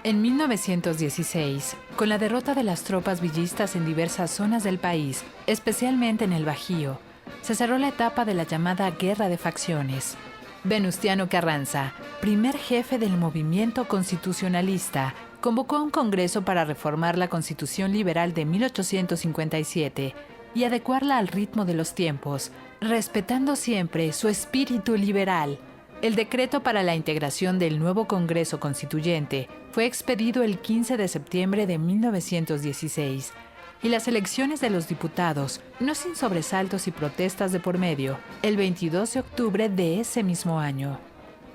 En 1916, con la derrota de las tropas villistas en diversas zonas del país, especialmente en el Bajío, se cerró la etapa de la llamada Guerra de Facciones. Venustiano Carranza, primer jefe del movimiento constitucionalista, convocó a un congreso para reformar la Constitución Liberal de 1857 y adecuarla al ritmo de los tiempos, respetando siempre su espíritu liberal. El decreto para la integración del nuevo Congreso Constituyente fue expedido el 15 de septiembre de 1916 y las elecciones de los diputados, no sin sobresaltos y protestas de por medio, el 22 de octubre de ese mismo año.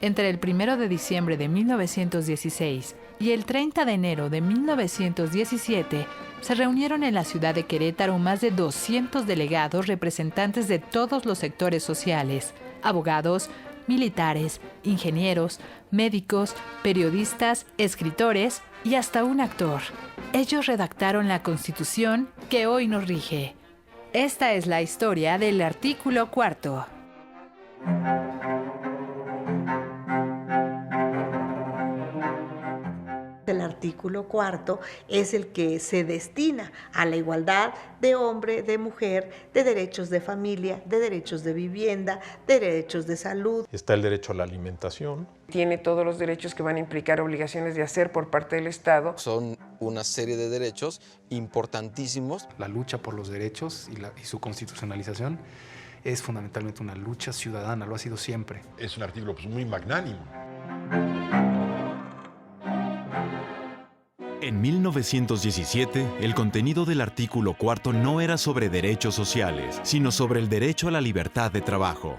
Entre el 1 de diciembre de 1916 y el 30 de enero de 1917, se reunieron en la ciudad de Querétaro más de 200 delegados representantes de todos los sectores sociales, abogados, militares, ingenieros, médicos, periodistas, escritores y hasta un actor. Ellos redactaron la Constitución que hoy nos rige. Esta es la historia del artículo 4. El artículo 4 es el que se destina a la igualdad de hombre, de mujer, de derechos de familia, de derechos de vivienda, de derechos de salud. Está el derecho a la alimentación. Tiene todos los derechos que van a implicar obligaciones de hacer por parte del Estado. Son una serie de derechos importantísimos. La lucha por los derechos y su constitucionalización es fundamentalmente una lucha ciudadana, lo ha sido siempre. Es un artículo muy magnánimo. En 1917, el contenido del artículo 4 no era sobre derechos sociales, sino sobre el derecho a la libertad de trabajo.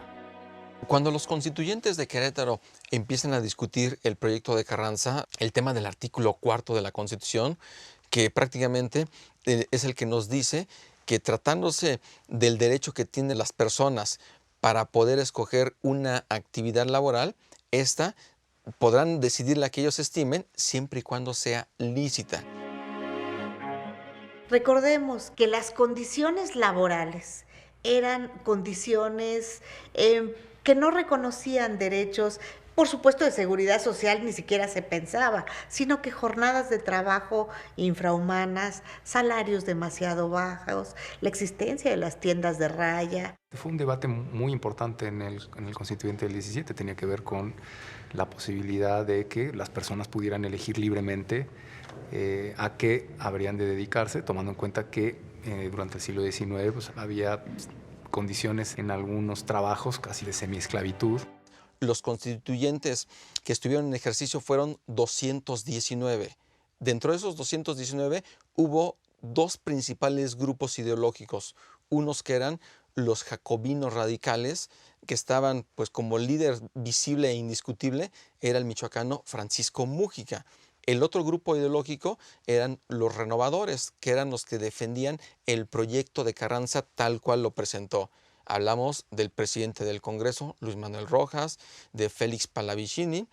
Cuando los constituyentes de Querétaro empiezan a discutir el proyecto de Carranza, el tema del artículo 4 de la Constitución, que prácticamente es el que nos dice que tratándose del derecho que tienen las personas para poder escoger una actividad laboral, esta podrán decidir la que ellos estimen siempre y cuando sea lícita. Recordemos que las condiciones laborales eran condiciones que no reconocían derechos, por supuesto de seguridad social ni siquiera se pensaba, sino que jornadas de trabajo infrahumanas, salarios demasiado bajos, la existencia de las tiendas de raya. Fue un debate muy importante en el Constituyente del 17, tenía que ver con la posibilidad de que las personas pudieran elegir libremente a qué habrían de dedicarse, tomando en cuenta que durante el siglo XIX pues, había condiciones en algunos trabajos casi de semiesclavitud. Los constituyentes que estuvieron en ejercicio fueron 219. Dentro de esos 219 hubo dos principales grupos ideológicos, unos que eran los jacobinos radicales, que estaban pues como líder visible e indiscutible, era el michoacano Francisco Múgica. El otro grupo ideológico eran los renovadores, que eran los que defendían el proyecto de Carranza tal cual lo presentó. Hablamos del presidente del Congreso, Luis Manuel Rojas, de Félix Pallavicini,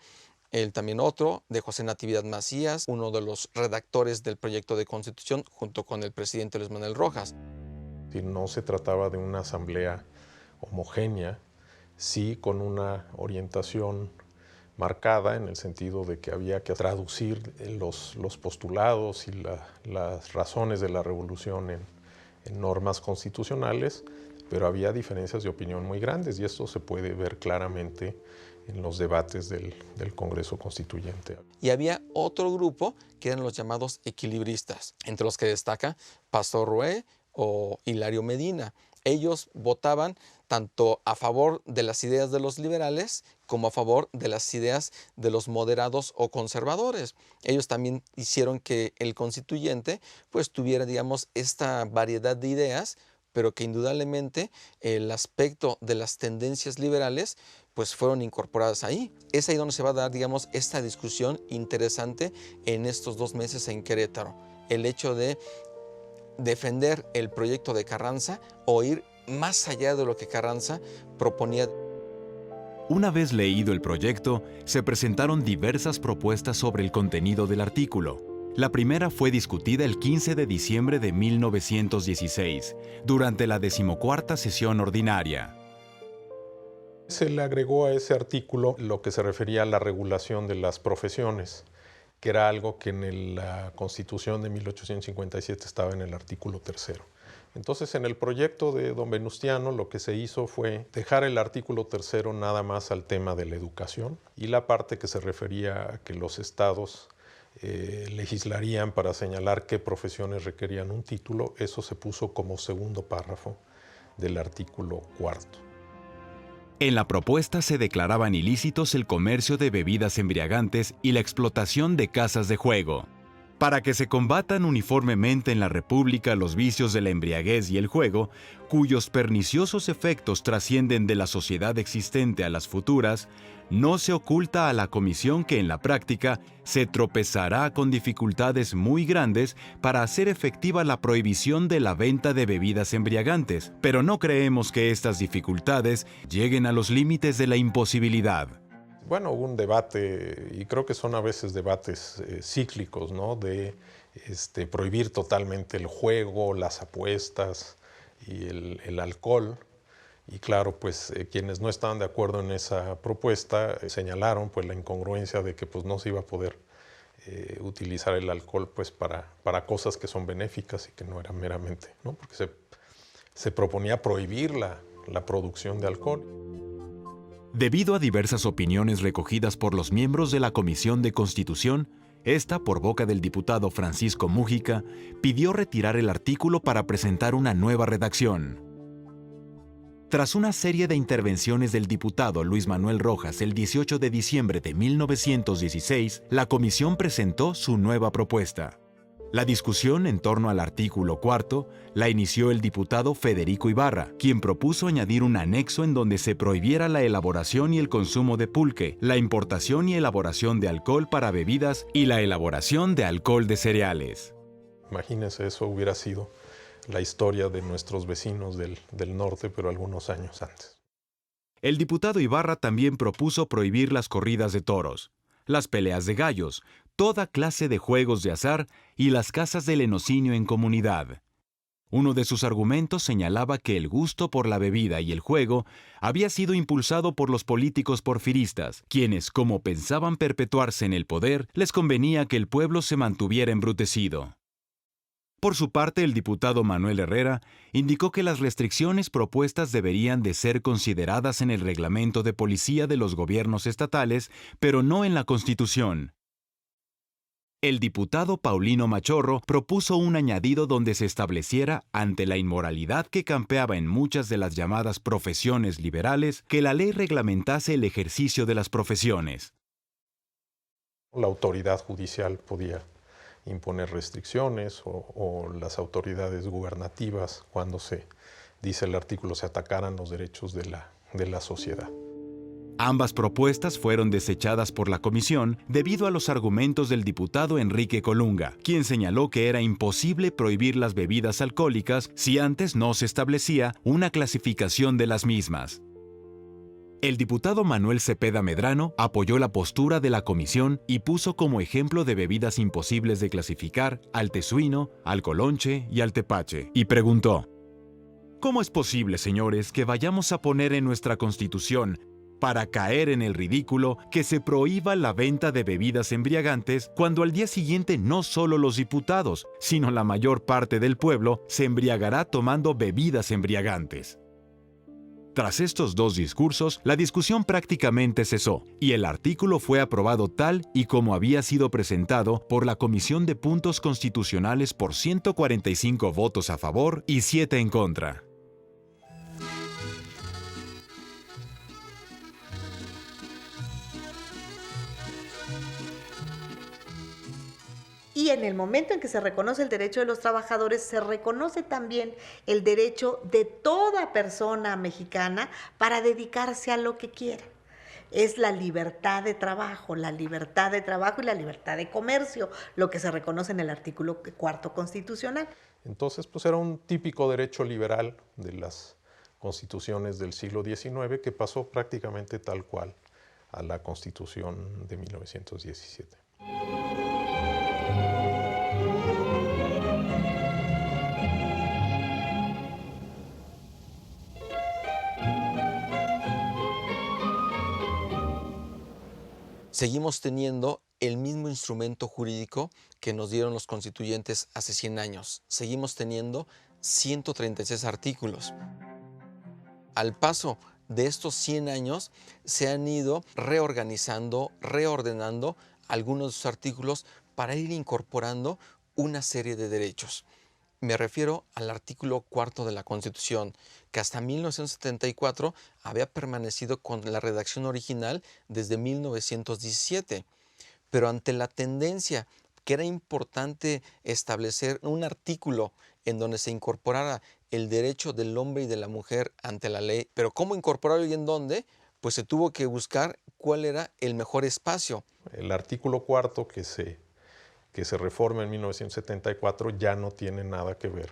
también otro, de José Natividad Macías, uno de los redactores del proyecto de Constitución, junto con el presidente Luis Manuel Rojas. No se trataba de una asamblea homogénea, sí con una orientación marcada en el sentido de que había que traducir los postulados y las razones de la revolución en normas constitucionales, pero había diferencias de opinión muy grandes y esto se puede ver claramente en los debates del Congreso Constituyente. Y había otro grupo que eran los llamados equilibristas, entre los que destaca Pastor Rué o Hilario Medina. Ellos votaban tanto a favor de las ideas de los liberales como a favor de las ideas de los moderados o conservadores. Ellos también hicieron que el constituyente pues tuviera, digamos, esta variedad de ideas, pero que indudablemente el aspecto de las tendencias liberales pues fueron incorporadas ahí. Es ahí donde se va a dar, digamos, esta discusión interesante en estos 2 meses en Querétaro. El hecho de defender el proyecto de Carranza o ir más allá de lo que Carranza proponía. Una vez leído el proyecto, se presentaron diversas propuestas sobre el contenido del artículo. La primera fue discutida el 15 de diciembre de 1916, durante la 14ª sesión ordinaria. Se le agregó a ese artículo lo que se refería a la regulación de las profesiones, que era algo que en la Constitución de 1857 estaba en el artículo 3. Entonces, en el proyecto de don Venustiano lo que se hizo fue dejar el artículo 3 nada más al tema de la educación y la parte que se refería a que los estados legislarían para señalar qué profesiones requerían un título, eso se puso como segundo párrafo del artículo 4. En la propuesta se declaraban ilícitos el comercio de bebidas embriagantes y la explotación de casas de juego. Para que se combatan uniformemente en la República los vicios de la embriaguez y el juego, cuyos perniciosos efectos trascienden de la sociedad existente a las futuras, no se oculta a la Comisión que en la práctica se tropezará con dificultades muy grandes para hacer efectiva la prohibición de la venta de bebidas embriagantes, pero no creemos que estas dificultades lleguen a los límites de la imposibilidad. Bueno, hubo un debate, y creo que son a veces debates cíclicos, ¿no? De prohibir totalmente el juego, las apuestas y el alcohol. Y claro, pues quienes no estaban de acuerdo en esa propuesta señalaron pues la incongruencia de que pues no se iba a poder utilizar el alcohol pues para cosas que son benéficas y que no eran meramente, ¿no? Porque se proponía prohibir la producción de alcohol. Debido a diversas opiniones recogidas por los miembros de la Comisión de Constitución, esta, por boca del diputado Francisco Múgica, pidió retirar el artículo para presentar una nueva redacción. Tras una serie de intervenciones del diputado Luis Manuel Rojas el 18 de diciembre de 1916, la comisión presentó su nueva propuesta. La discusión en torno al artículo 4 la inició el diputado Federico Ibarra, quien propuso añadir un anexo en donde se prohibiera la elaboración y el consumo de pulque, la importación y elaboración de alcohol para bebidas y la elaboración de alcohol de cereales. Imagínense, eso hubiera sido la historia de nuestros vecinos del norte, pero algunos años antes. El diputado Ibarra también propuso prohibir las corridas de toros, las peleas de gallos, toda clase de juegos de azar y las casas de lenocinio en comunidad. Uno de sus argumentos señalaba que el gusto por la bebida y el juego había sido impulsado por los políticos porfiristas, quienes, como pensaban perpetuarse en el poder, les convenía que el pueblo se mantuviera embrutecido. Por su parte, el diputado Manuel Herrera indicó que las restricciones propuestas deberían de ser consideradas en el reglamento de policía de los gobiernos estatales, pero no en la Constitución. El diputado Paulino Machorro propuso un añadido donde se estableciera, ante la inmoralidad que campeaba en muchas de las llamadas profesiones liberales, que la ley reglamentase el ejercicio de las profesiones. La autoridad judicial podía imponer restricciones o las autoridades gubernativas, cuando se dice el artículo, se atacaran los derechos de la sociedad. Ambas propuestas fueron desechadas por la comisión debido a los argumentos del diputado Enrique Colunga, quien señaló que era imposible prohibir las bebidas alcohólicas si antes no se establecía una clasificación de las mismas. El diputado Manuel Cepeda Medrano apoyó la postura de la comisión y puso como ejemplo de bebidas imposibles de clasificar al tezuino, al colonche y al tepache, y preguntó: ¿cómo es posible, señores, que vayamos a poner en nuestra Constitución, para caer en el ridículo, que se prohíba la venta de bebidas embriagantes cuando al día siguiente no solo los diputados, sino la mayor parte del pueblo se embriagará tomando bebidas embriagantes? Tras estos dos discursos, la discusión prácticamente cesó y el artículo fue aprobado tal y como había sido presentado por la Comisión de Puntos Constitucionales por 145 votos a favor y 7 en contra. Y en el momento en que se reconoce el derecho de los trabajadores, se reconoce también el derecho de toda persona mexicana para dedicarse a lo que quiera. Es la libertad de trabajo y la libertad de comercio, lo que se reconoce en el artículo 4 constitucional. Entonces, pues era un típico derecho liberal de las constituciones del siglo XIX que pasó prácticamente tal cual a la Constitución de 1917. Seguimos teniendo el mismo instrumento jurídico que nos dieron los constituyentes hace 100 años. Seguimos teniendo 136 artículos. Al paso de estos 100 años se han ido reorganizando, reordenando algunos de sus artículos para ir incorporando una serie de derechos. Me refiero al artículo 4 de la Constitución, que hasta 1974 había permanecido con la redacción original desde 1917. Pero ante la tendencia que era importante establecer un artículo en donde se incorporara el derecho del hombre y de la mujer ante la ley, pero ¿cómo incorporarlo y en dónde? Pues se tuvo que buscar cuál era el mejor espacio. El artículo 4 que se reforma en 1974 ya no tiene nada que ver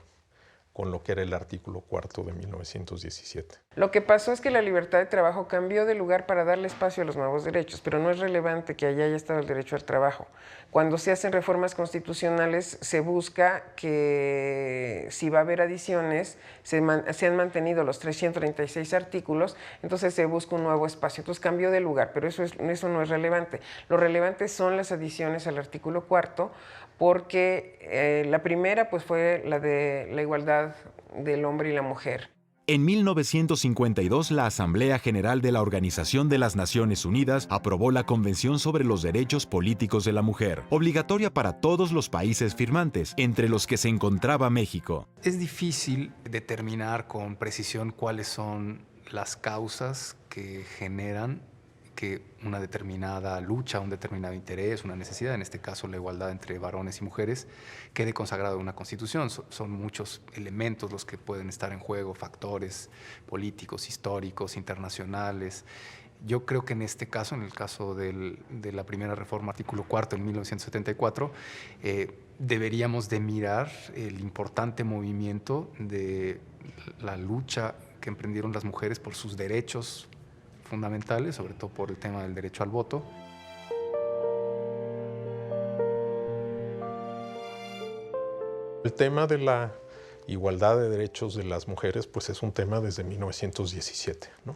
con lo que era el artículo 4 de 1917. Lo que pasó es que la libertad de trabajo cambió de lugar para darle espacio a los nuevos derechos, pero no es relevante que allá haya estado el derecho al trabajo. Cuando se hacen reformas constitucionales, se busca que si va a haber adiciones, se han mantenido los 336 artículos, entonces se busca un nuevo espacio. Entonces cambió de lugar, pero eso no es relevante. Lo relevante son las adiciones al artículo 4, porque la primera pues, fue la de la igualdad del hombre y la mujer. En 1952, la Asamblea General de la Organización de las Naciones Unidas aprobó la Convención sobre los Derechos Políticos de la Mujer, obligatoria para todos los países firmantes, entre los que se encontraba México. Es difícil determinar con precisión cuáles son las causas que generan que una determinada lucha, un determinado interés, una necesidad, en este caso la igualdad entre varones y mujeres, quede consagrado en una constitución. Son muchos elementos los que pueden estar en juego, factores políticos, históricos, internacionales. Yo creo que en este caso, en el caso de la primera reforma, artículo 4 en 1974, deberíamos de mirar el importante movimiento de la lucha que emprendieron las mujeres por sus derechos fundamentales, sobre todo por el tema del derecho al voto. El tema de la igualdad de derechos de las mujeres pues es un tema desde 1917, ¿no?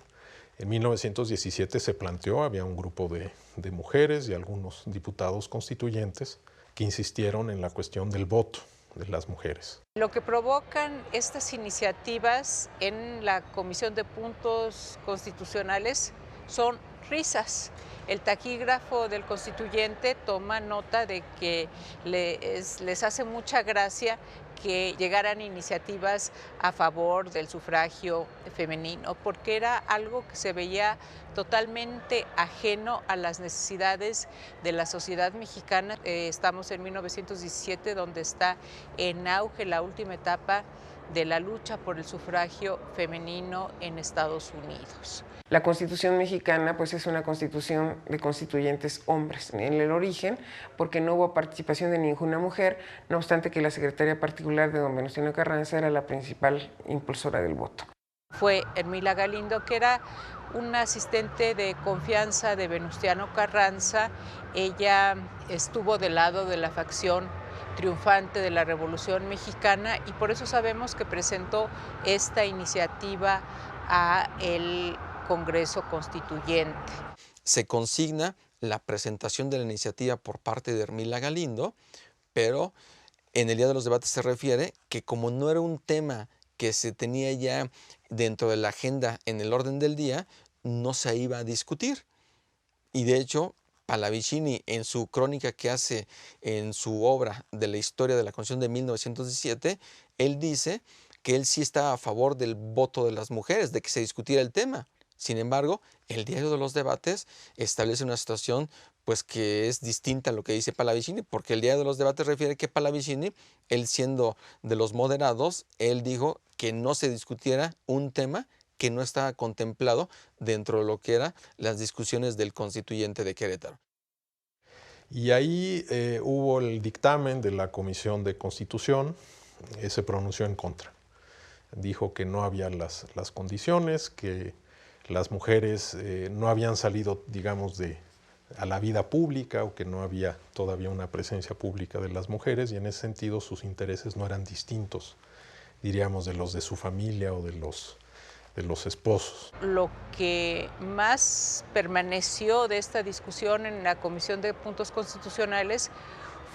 En 1917 se planteó, había un grupo de mujeres y algunos diputados constituyentes que insistieron en la cuestión del voto de las mujeres. Lo que provocan estas iniciativas en la Comisión de Puntos Constitucionales son risas. El taquígrafo del constituyente toma nota de que les hace mucha gracia que llegaran iniciativas a favor del sufragio femenino, porque era algo que se veía totalmente ajeno a las necesidades de la sociedad mexicana. Estamos en 1917, donde está en auge la última etapa de la lucha por el sufragio femenino en Estados Unidos. La Constitución mexicana pues es una constitución de constituyentes hombres en el origen, porque no hubo participación de ninguna mujer, no obstante que la secretaria particular de don Venustiano Carranza era la principal impulsora del voto. Fue Hermila Galindo, que era una asistente de confianza de Venustiano Carranza. Ella estuvo del lado de la facción triunfante de la Revolución Mexicana y por eso sabemos que presentó esta iniciativa a el Congreso Constituyente. Se consigna la presentación de la iniciativa por parte de Hermila Galindo, pero en el día de los debates se refiere que como no era un tema que se tenía ya dentro de la agenda en el orden del día, no se iba a discutir. Y de hecho, Pallavicini, en su crónica que hace en su obra de la historia de la Constitución de 1917, él dice que él sí está a favor del voto de las mujeres, de que se discutiera el tema. Sin embargo, el diario de los debates establece una situación pues que es distinta a lo que dice Pallavicini, porque el diario de los debates refiere que Pallavicini, él siendo de los moderados, él dijo que no se discutiera un tema que no estaba contemplado dentro de lo que eran las discusiones del constituyente de Querétaro. Y ahí hubo el dictamen de la Comisión de Constitución, se pronunció en contra. Dijo que no había las condiciones, que las mujeres no habían salido, digamos, a la vida pública o que no había todavía una presencia pública de las mujeres y en ese sentido sus intereses no eran distintos, diríamos, de los de su familia o de los los esposos. Lo que más permaneció de esta discusión en la Comisión de Puntos Constitucionales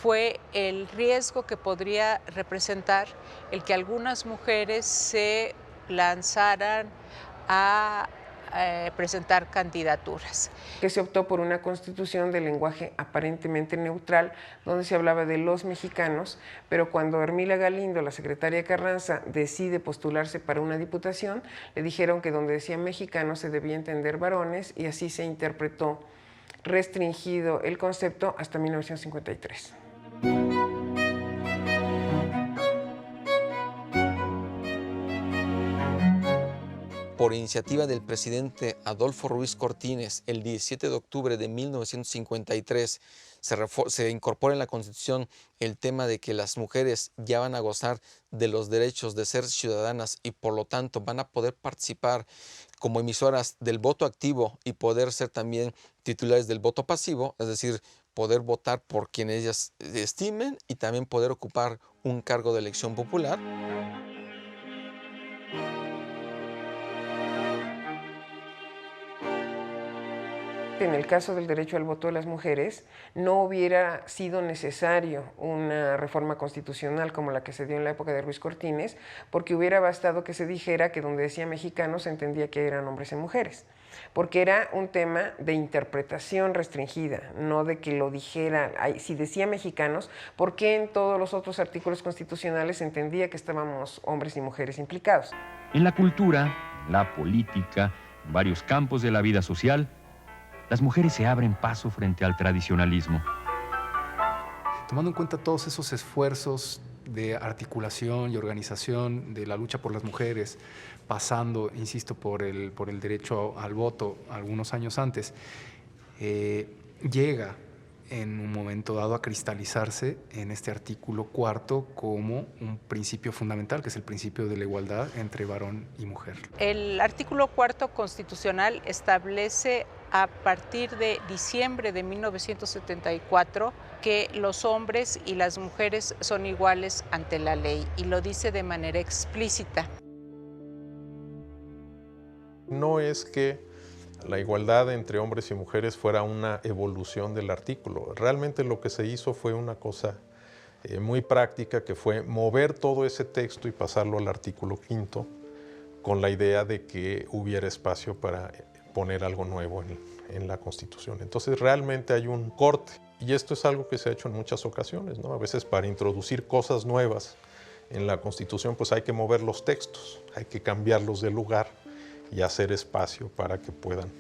fue el riesgo que podría representar el que algunas mujeres se lanzaran a presentar candidaturas. Que se optó por una constitución de lenguaje aparentemente neutral, donde se hablaba de los mexicanos, pero cuando Ermila Galindo, la secretaria Carranza, decide postularse para una diputación, le dijeron que donde decía mexicanos se debía entender varones, y así se interpretó restringido el concepto hasta 1953. Por iniciativa del presidente Adolfo Ruiz Cortines, el 17 de octubre de 1953, se incorpora en la Constitución el tema de que las mujeres ya van a gozar de los derechos de ser ciudadanas y por lo tanto van a poder participar como emisoras del voto activo y poder ser también titulares del voto pasivo, es decir, poder votar por quien ellas estimen y también poder ocupar un cargo de elección popular. En el caso del derecho al voto de las mujeres, no hubiera sido necesario una reforma constitucional como la que se dio en la época de Ruiz Cortines, porque hubiera bastado que se dijera que donde decía mexicanos se entendía que eran hombres y mujeres, porque era un tema de interpretación restringida, no de que lo dijera. Si decía mexicanos, ¿por qué en todos los otros artículos constitucionales se entendía que estábamos hombres y mujeres implicados? En la cultura, la política, en varios campos de la vida social, las mujeres se abren paso frente al tradicionalismo. Tomando en cuenta todos esos esfuerzos de articulación y organización de la lucha por las mujeres, pasando, insisto, por el derecho al voto algunos años antes, llega en un momento dado a cristalizarse en este artículo 4 como un principio fundamental, que es el principio de la igualdad entre varón y mujer. El artículo 4 constitucional establece a partir de diciembre de 1974 que los hombres y las mujeres son iguales ante la ley, y lo dice de manera explícita. No es que la igualdad entre hombres y mujeres fuera una evolución del artículo. Realmente lo que se hizo fue una cosa muy práctica, que fue mover todo ese texto y pasarlo al artículo 5 con la idea de que hubiera espacio para poner algo nuevo en la Constitución. Entonces realmente hay un corte, y esto es algo que se ha hecho en muchas ocasiones, ¿no? A veces para introducir cosas nuevas en la Constitución pues hay que mover los textos, hay que cambiarlos de lugar y hacer espacio para que puedan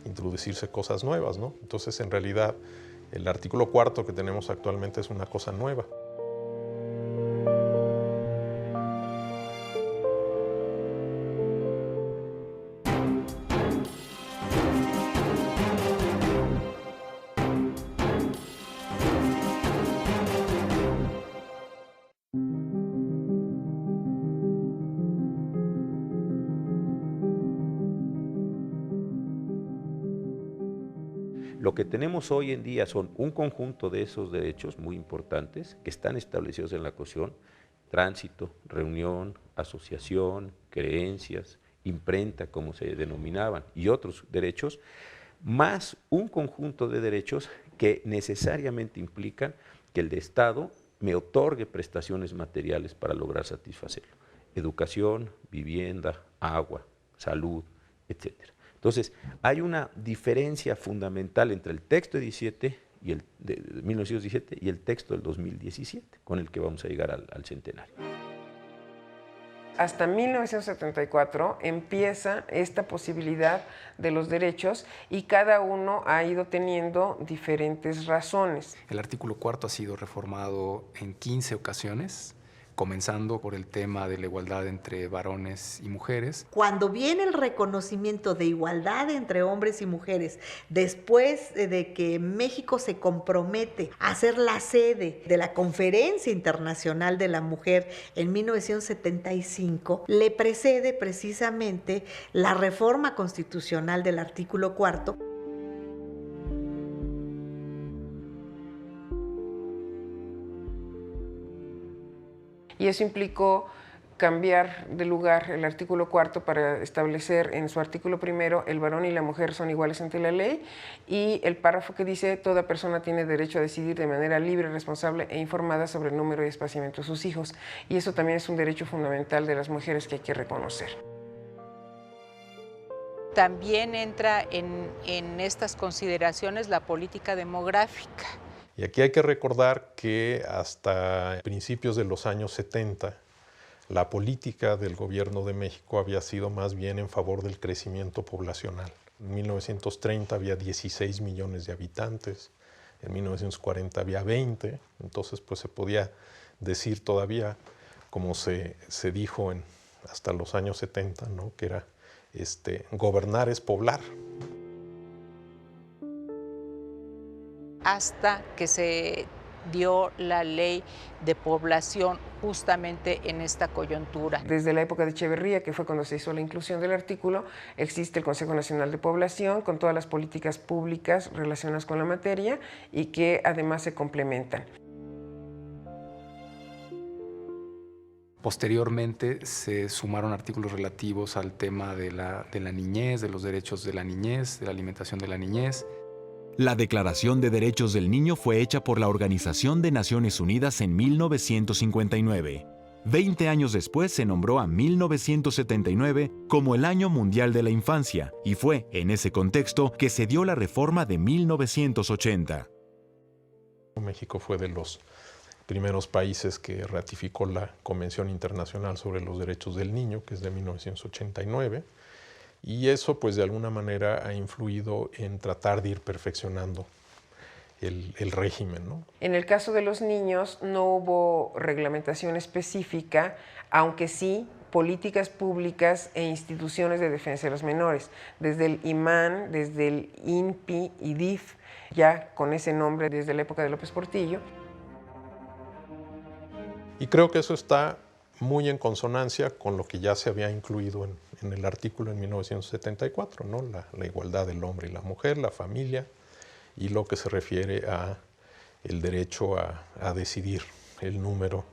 introducirse cosas nuevas, ¿no? Entonces, en realidad, el artículo 4 que tenemos actualmente es una cosa nueva. Lo que tenemos hoy en día son un conjunto de esos derechos muy importantes que están establecidos en la Constitución: tránsito, reunión, asociación, creencias, imprenta, como se denominaban, y otros derechos, más un conjunto de derechos que necesariamente implican que el Estado me otorgue prestaciones materiales para lograr satisfacerlo: educación, vivienda, agua, salud, etcétera. Entonces, hay una diferencia fundamental entre el texto de 1917 y el texto del 2017, con el que vamos a llegar al centenario. Hasta 1974 empieza esta posibilidad de los derechos, y cada uno ha ido teniendo diferentes razones. El artículo 4 ha sido reformado en 15 ocasiones, comenzando por el tema de la igualdad entre varones y mujeres. Cuando viene el reconocimiento de igualdad entre hombres y mujeres, después de que México se compromete a ser la sede de la Conferencia Internacional de la Mujer en 1975, le precede precisamente la reforma constitucional del artículo 4. Y eso implicó cambiar de lugar el artículo 4 para establecer en su artículo 1 el varón y la mujer son iguales ante la ley, y el párrafo que dice toda persona tiene derecho a decidir de manera libre, responsable e informada sobre el número y espaciamiento de sus hijos, y eso también es un derecho fundamental de las mujeres que hay que reconocer. También entra en estas consideraciones la política demográfica. Y aquí hay que recordar que hasta principios de los años 70, la política del gobierno de México había sido más bien en favor del crecimiento poblacional. En 1930 había 16 millones de habitantes, en 1940 había 20, entonces pues se podía decir todavía, como se dijo hasta los años 70, ¿no? Que era gobernar es poblar. Hasta que se dio la ley de población justamente en esta coyuntura. Desde la época de Echeverría, que fue cuando se hizo la inclusión del artículo, existe el Consejo Nacional de Población con todas las políticas públicas relacionadas con la materia y que además se complementan. Posteriormente se sumaron artículos relativos al tema de la niñez, de los derechos de la niñez, de la alimentación de la niñez. La Declaración de Derechos del Niño fue hecha por la Organización de Naciones Unidas en 1959. 20 años después se nombró a 1979 como el Año Mundial de la Infancia, y fue en ese contexto que se dio la reforma de 1980. México fue de los primeros países que ratificó la Convención Internacional sobre los Derechos del Niño, que es de 1989, y eso pues de alguna manera ha influido en tratar de ir perfeccionando el régimen, ¿no? En el caso de los niños no hubo reglamentación específica, aunque sí políticas públicas e instituciones de defensa de los menores, desde el IMAN, desde el INPI y DIF, ya con ese nombre desde la época de López Portillo. Y creo que eso está muy en consonancia con lo que ya se había incluido en el artículo en 1974, ¿no? La igualdad del hombre y la mujer, la familia y lo que se refiere a el derecho a decidir el número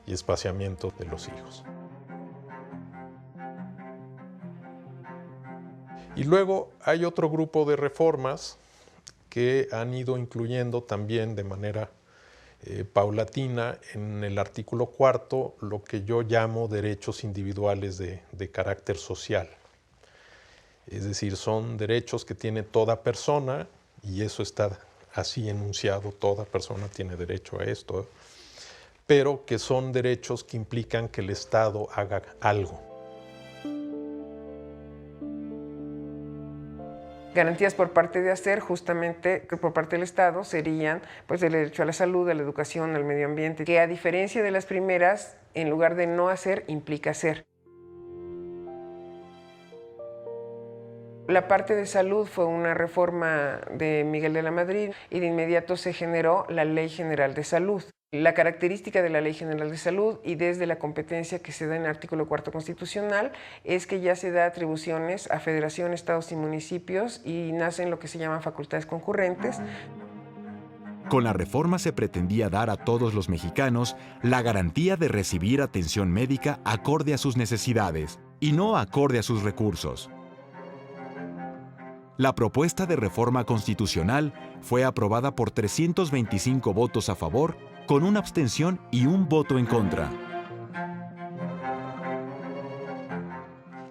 y espaciamiento de los hijos. Y luego hay otro grupo de reformas que han ido incluyendo también de manera paulatina en el artículo 4 lo que yo llamo derechos individuales de carácter social. Es decir, son derechos que tiene toda persona, y eso está así enunciado, toda persona tiene derecho a esto, pero que son derechos que implican que el Estado haga algo. Garantías por parte de hacer, justamente por parte del Estado, serían pues el derecho a la salud, a la educación, al medio ambiente, que a diferencia de las primeras, en lugar de no hacer, implica hacer. La parte de salud fue una reforma de Miguel de la Madrid y de inmediato se generó la Ley General de Salud. La característica de la Ley General de Salud y desde la competencia que se da en el artículo 4 constitucional es que ya se da atribuciones a federaciones, estados y municipios y nacen lo que se llaman facultades concurrentes. Con la reforma se pretendía dar a todos los mexicanos la garantía de recibir atención médica acorde a sus necesidades y no acorde a sus recursos. La propuesta de reforma constitucional fue aprobada por 325 votos a favor, con una abstención y un voto en contra.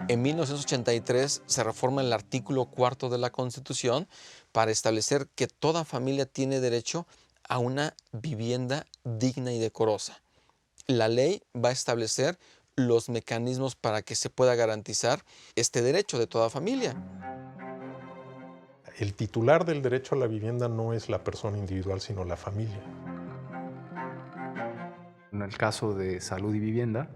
En 1983 se reforma el artículo 4 de la Constitución para establecer que toda familia tiene derecho a una vivienda digna y decorosa. La ley va a establecer los mecanismos para que se pueda garantizar este derecho de toda familia. El titular del derecho a la vivienda no es la persona individual, sino la familia. En el caso de salud y vivienda,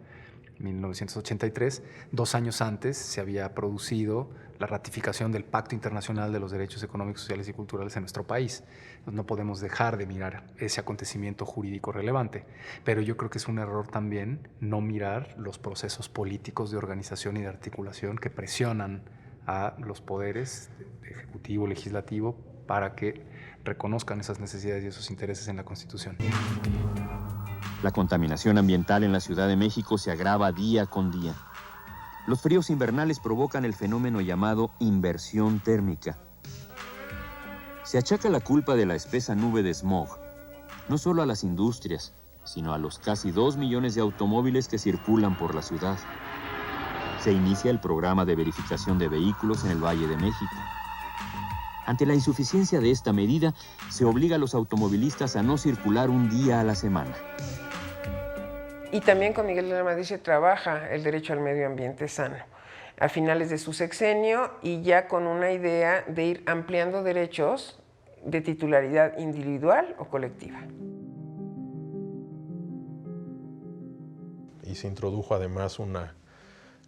1983, 2 años antes se había producido la ratificación del Pacto Internacional de los Derechos Económicos, Sociales y Culturales en nuestro país. No podemos dejar de mirar ese acontecimiento jurídico relevante, pero yo creo que es un error también no mirar los procesos políticos de organización y de articulación que presionan a los poderes ejecutivo, legislativo, para que reconozcan esas necesidades y esos intereses en la Constitución. La contaminación ambiental en la Ciudad de México se agrava día con día. Los fríos invernales provocan el fenómeno llamado inversión térmica. Se achaca la culpa de la espesa nube de smog no solo a las industrias, sino a los casi 2 millones de automóviles que circulan por la ciudad. Se inicia el programa de verificación de vehículos en el Valle de México. Ante la insuficiencia de esta medida, se obliga a los automovilistas a no circular un día a la semana. Y también con Miguel de la Madrid se trabaja el derecho al medio ambiente sano a finales de su sexenio y ya con una idea de ir ampliando derechos de titularidad individual o colectiva. Y se introdujo además una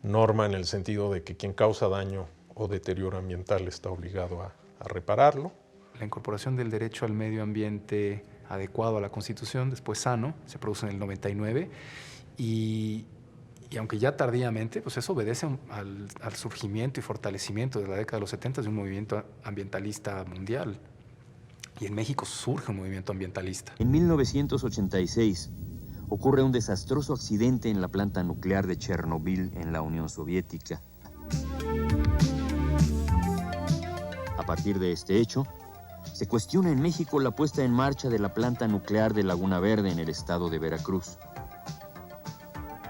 norma en el sentido de que quien causa daño o deterioro ambiental está obligado a repararlo. La incorporación del derecho al medio ambiente adecuado a la Constitución, después sano, se produce en el 99 y aunque ya tardíamente, pues eso obedece al surgimiento y fortalecimiento de la década de los 70 de un movimiento ambientalista mundial. Y en México surge un movimiento ambientalista. En 1986 ocurre un desastroso accidente en la planta nuclear de Chernobyl en la Unión Soviética. A partir de este hecho, se cuestiona en México la puesta en marcha de la planta nuclear de Laguna Verde en el estado de Veracruz.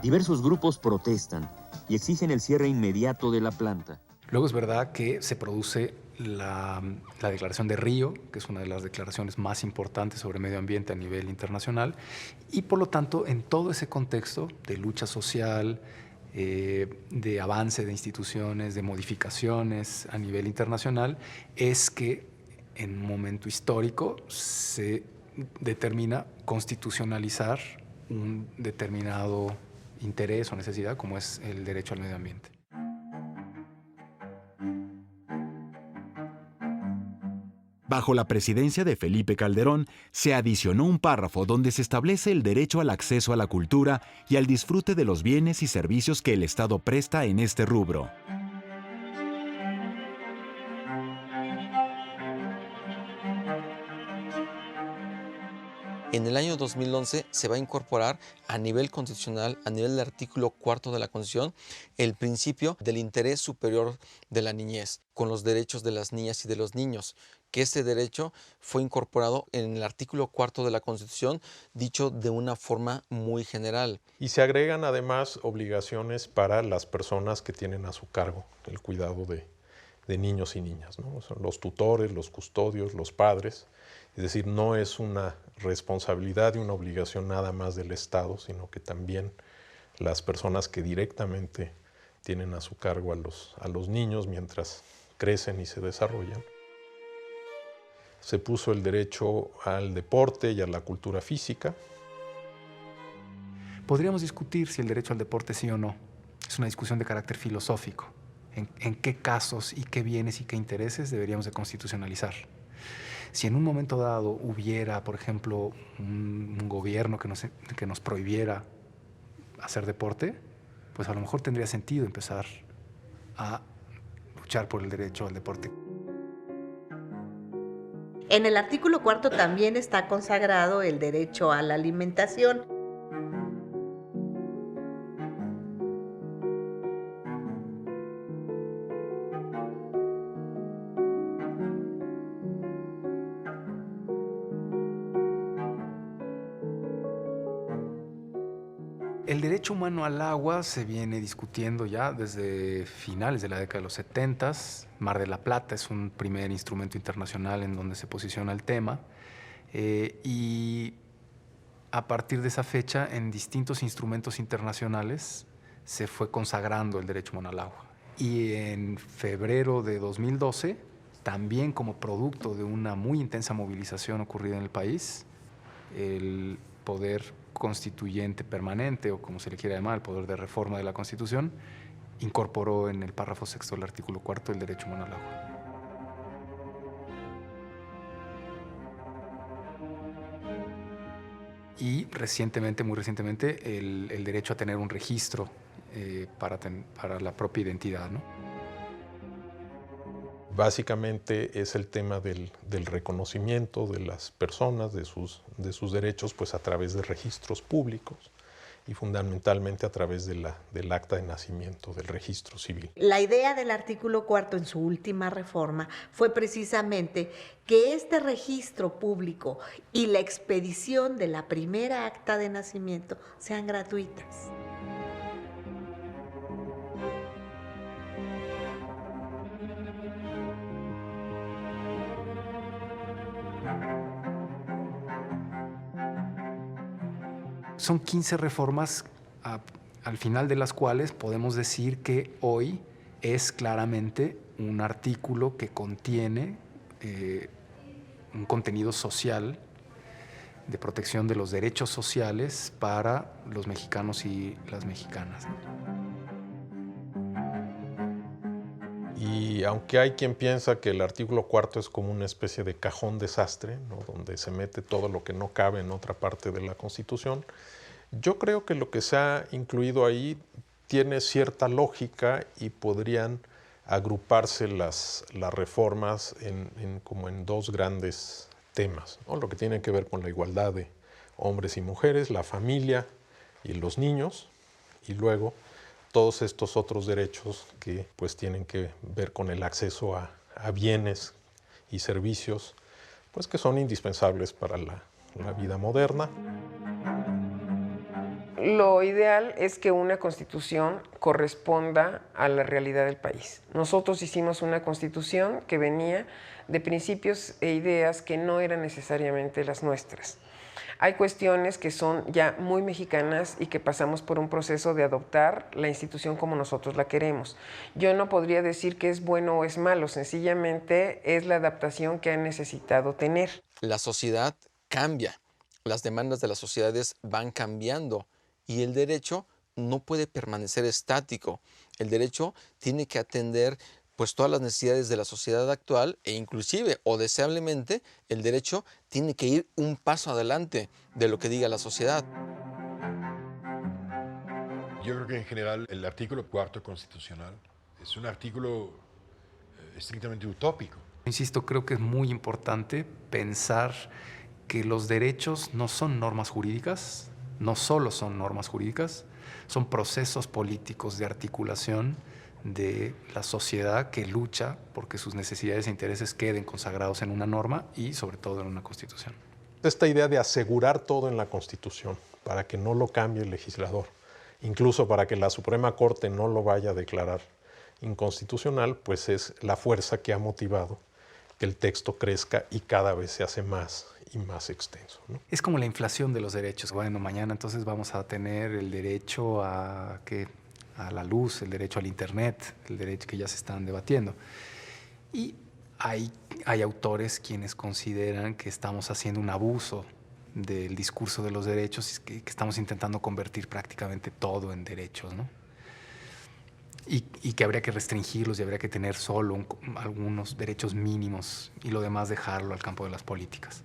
Diversos grupos protestan y exigen el cierre inmediato de la planta. Luego es verdad que se produce la Declaración de Río, que es una de las declaraciones más importantes sobre medio ambiente a nivel internacional, y por lo tanto, en todo ese contexto de lucha social, de avance de instituciones, de modificaciones a nivel internacional, es que en un momento histórico se determina constitucionalizar un determinado interés o necesidad, como es el derecho al medio ambiente. Bajo la presidencia de Felipe Calderón, se adicionó un párrafo donde se establece el derecho al acceso a la cultura y al disfrute de los bienes y servicios que el Estado presta en este rubro. En el año 2011 se va a incorporar a nivel constitucional, a nivel del artículo 4 de la Constitución, el principio del interés superior de la niñez, con los derechos de las niñas y de los niños, que ese derecho fue incorporado en el artículo 4 de la Constitución, dicho de una forma muy general. Y se agregan además obligaciones para las personas que tienen a su cargo el cuidado de niños y niñas, ¿no? Son los tutores, los custodios, los padres. Es decir, no es una responsabilidad y una obligación nada más del Estado, sino que también las personas que directamente tienen a su cargo a los niños mientras crecen y se desarrollan. Se puso el derecho al deporte y a la cultura física. Podríamos discutir si el derecho al deporte sí o no. Es una discusión de carácter filosófico. En qué casos y qué bienes y qué intereses deberíamos de constitucionalizar. Si en un momento dado hubiera, por ejemplo, un gobierno que nos prohibiera hacer deporte, pues a lo mejor tendría sentido empezar a luchar por el derecho al deporte. En el artículo 4 también está consagrado el derecho a la alimentación. El derecho humano al agua se viene discutiendo ya desde finales de la década de los 70s. Mar de la Plata es un primer instrumento internacional en donde se posiciona el tema. Y a partir de esa fecha, en distintos instrumentos internacionales se fue consagrando el derecho humano al agua. Y en febrero de 2012, también como producto de una muy intensa movilización ocurrida en el país, el poder constituyente permanente, o como se le quiera llamar, el poder de reforma de la Constitución, incorporó en el párrafo 6 del artículo 4 el derecho humano al agua. Y recientemente, muy recientemente, el derecho a tener un registro para la propia identidad, ¿no? Básicamente es el tema del reconocimiento de las personas, de sus derechos, pues a través de registros públicos y fundamentalmente a través del acta de nacimiento, del registro civil. La idea del artículo 4 en su última reforma fue precisamente que este registro público y la expedición de la primera acta de nacimiento sean gratuitas. Son 15 reformas al final de las cuales podemos decir que hoy es claramente un artículo que contiene un contenido social de protección de los derechos sociales para los mexicanos y las mexicanas, ¿no? Y aunque hay quien piensa que el artículo 4 es como una especie de cajón desastre, ¿no?, donde se mete todo lo que no cabe en otra parte de la Constitución, yo creo que lo que se ha incluido ahí tiene cierta lógica y podrían agruparse las reformas como en dos grandes temas, ¿no? Lo que tiene que ver con la igualdad de hombres y mujeres, la familia y los niños, y luego todos estos otros derechos que pues tienen que ver con el acceso a bienes y servicios pues que son indispensables para la vida moderna. Lo ideal es que una constitución corresponda a la realidad del país. Nosotros hicimos una constitución que venía de principios e ideas que no eran necesariamente las nuestras. Hay cuestiones que son ya muy mexicanas y que pasamos por un proceso de adoptar la institución como nosotros la queremos. Yo no podría decir que es bueno o es malo, sencillamente es la adaptación que han necesitado tener. La sociedad cambia, las demandas de las sociedades van cambiando y el derecho no puede permanecer estático. El derecho tiene que atender pues todas las necesidades de la sociedad actual e inclusive o deseablemente el derecho tiene que ir un paso adelante de lo que diga la sociedad. Yo creo que en general el artículo 4 constitucional es un artículo estrictamente utópico. Insisto, creo que es muy importante pensar que los derechos no son normas jurídicas, no solo son normas jurídicas, son procesos políticos de articulación de la sociedad que lucha porque sus necesidades e intereses queden consagrados en una norma y sobre todo en una constitución. Esta idea de asegurar todo en la Constitución para que no lo cambie el legislador, incluso para que la Suprema Corte no lo vaya a declarar inconstitucional, pues es la fuerza que ha motivado que el texto crezca y cada vez se hace más y más extenso, ¿no? Es como la inflación de los derechos. Bueno, mañana entonces vamos a tener el derecho a la luz, el derecho al internet, el derecho que ya se están debatiendo. Y hay autores quienes consideran que estamos haciendo un abuso del discurso de los derechos, que estamos intentando convertir prácticamente todo en derechos, ¿no? Y que habría que restringirlos y habría que tener solo algunos derechos mínimos y lo demás dejarlo al campo de las políticas.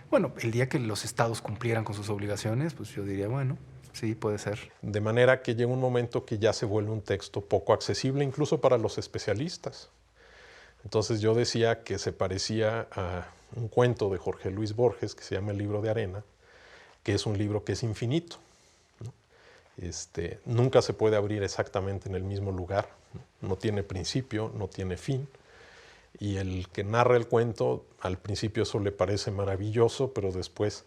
Bueno, el día que los estados cumplieran con sus obligaciones, pues yo diría, bueno, sí, puede ser. De manera que llega un momento que ya se vuelve un texto poco accesible incluso para los especialistas. Entonces yo decía que se parecía a un cuento de Jorge Luis Borges que se llama El libro de arena, que es un libro que es infinito, ¿no? Nunca se puede abrir exactamente en el mismo lugar, no tiene principio, no tiene fin. Y el que narra el cuento, al principio eso le parece maravilloso, pero después